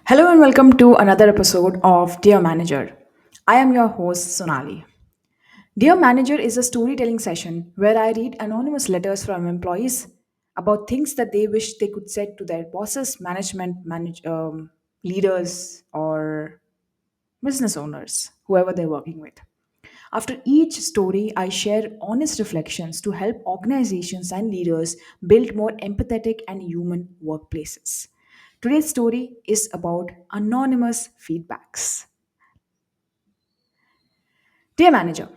Hello and welcome to another episode of Dear Manager. I am your host Sonali. Dear Manager is a storytelling session where I read anonymous letters from employees about things that they wish they could say to their bosses, leaders, or business owners, whoever they're working with. After each story, I share honest reflections to help organizations and leaders build more empathetic and human workplaces. Today's story is about anonymous feedbacks. Dear manager,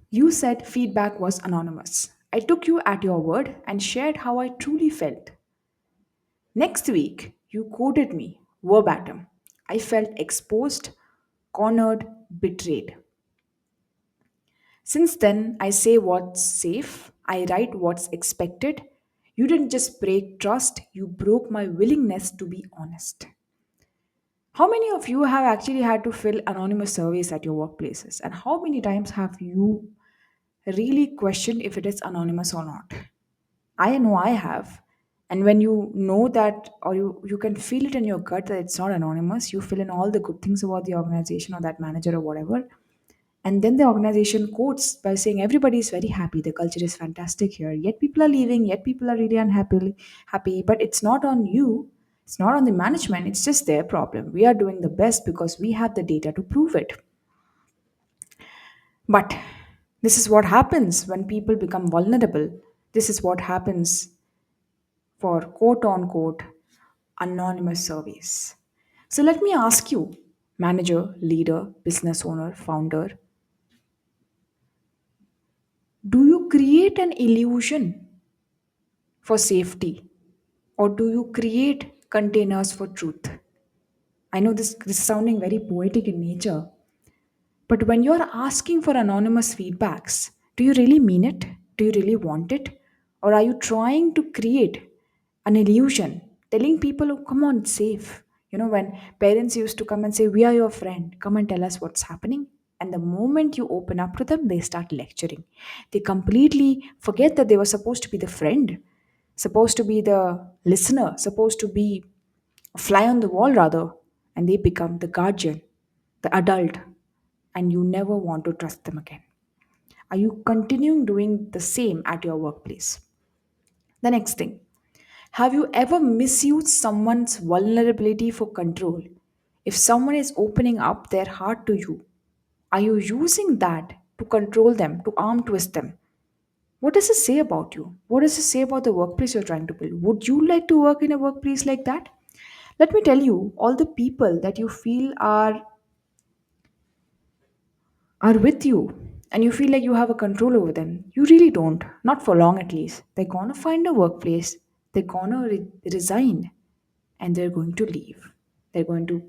you said feedback was anonymous. I took you at your word and shared how I truly felt. Next week, you quoted me verbatim. I felt exposed, cornered, betrayed. Since then, I say what's safe, I write what's expected. You didn't just break trust, you broke my willingness to be honest. How many of you have actually had to fill anonymous surveys at your workplaces? And how many times have you really questioned if it is anonymous or not? I know I have. And when you know that, or you can feel it in your gut that it's not anonymous, you fill in all the good things about the organization or that manager or whatever, and then the organization quotes by saying everybody is very happy, the culture is fantastic here, yet people are leaving, yet people are really unhappy, but it's not on you, it's not on the management, it's just their problem. We are doing the best because we have the data to prove it. But this is what happens when people become vulnerable. This is what happens for quote unquote anonymous surveys. So let me ask you, manager, leader, business owner, founder, do you create an illusion for safety, or do you create containers for truth? I know this is sounding very poetic in nature, but when you're asking for anonymous feedbacks, do you really mean it? Do you really want it? Or are you trying to create an illusion, telling people, oh, come on, it's safe? You know, when parents used to come and say, we are your friend, come and tell us what's happening. And the moment you open up to them, they start lecturing. They completely forget that they were supposed to be the friend, supposed to be the listener, supposed to be a fly on the wall, rather. And they become the guardian, the adult, and you never want to trust them again. Are you continuing doing the same at your workplace? The next thing, have you ever misused someone's vulnerability for control? If someone is opening up their heart to you, are you using that to control them, to arm twist them? What does it say about you? What does it say about the workplace you're trying to build? Would you like to work in a workplace like that? Let me tell you, all the people that you feel are with you and you feel like you have a control over them, you really don't. Not for long, at least. They're gonna find a workplace, they're gonna resign, and they're going to leave. They're going to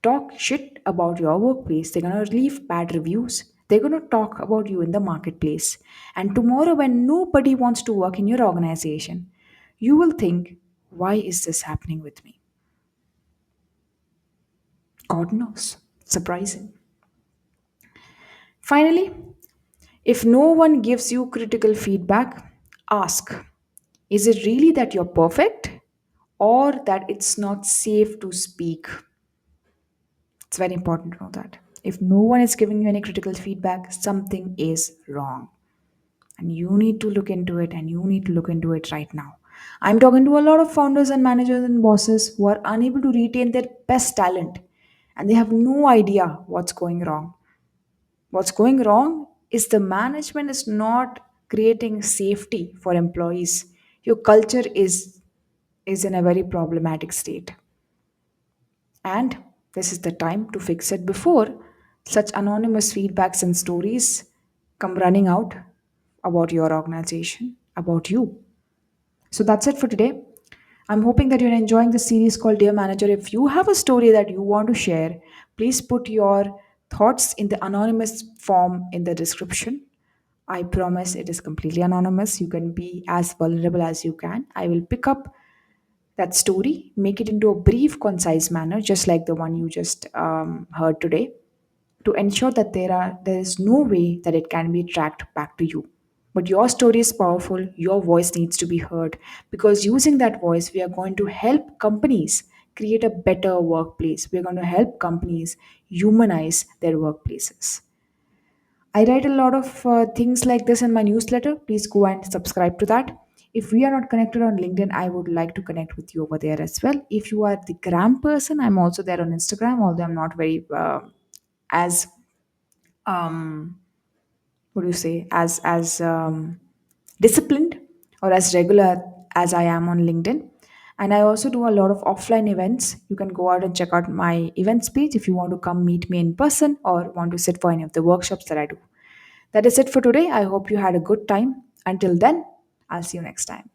talk shit about your workplace. They're going to leave bad reviews. They're going to talk about you in the marketplace. And tomorrow, when nobody wants to work in your organization, you will think, why is this happening with me? God knows. Surprising. Finally, if no one gives you critical feedback, ask, is it really that you're perfect or that it's not safe to speak? It's very important to know that. If no one is giving you any critical feedback, something is wrong. And you need to look into it, and you need to look into it right now. I'm talking to a lot of founders and managers and bosses who are unable to retain their best talent and they have no idea what's going wrong. What's going wrong is the management is not creating safety for employees. Your culture is in a very problematic state. And this is the time to fix it before such anonymous feedbacks and stories come running out about your organization, about you. So that's it for today. I'm hoping that you're enjoying the series called Dear Manager. If you have a story that you want to share, please put your thoughts in the anonymous form in the description. I promise it is completely anonymous. You can be as vulnerable as you can. I will pick up that story, make it into a brief, concise manner, just like the one you just heard today, to ensure that there is no way that it can be tracked back to you. But your story is powerful. Your voice needs to be heard because using that voice, we are going to help companies create a better workplace. We're going to help companies humanize their workplaces. I write a lot of things like this in my newsletter. Please go and subscribe to that. If we are not connected on LinkedIn, I would like to connect with you over there as well. If you are the gram person, I'm also there on Instagram, although I'm not very as um, what do you say, as disciplined or as regular as I am on LinkedIn. And I also do a lot of offline events. You can go out and check out my events page if you want to come meet me in person or want to sit for any of the workshops that I do. That is it for today. I hope you had a good time. Until then, I'll see you next time.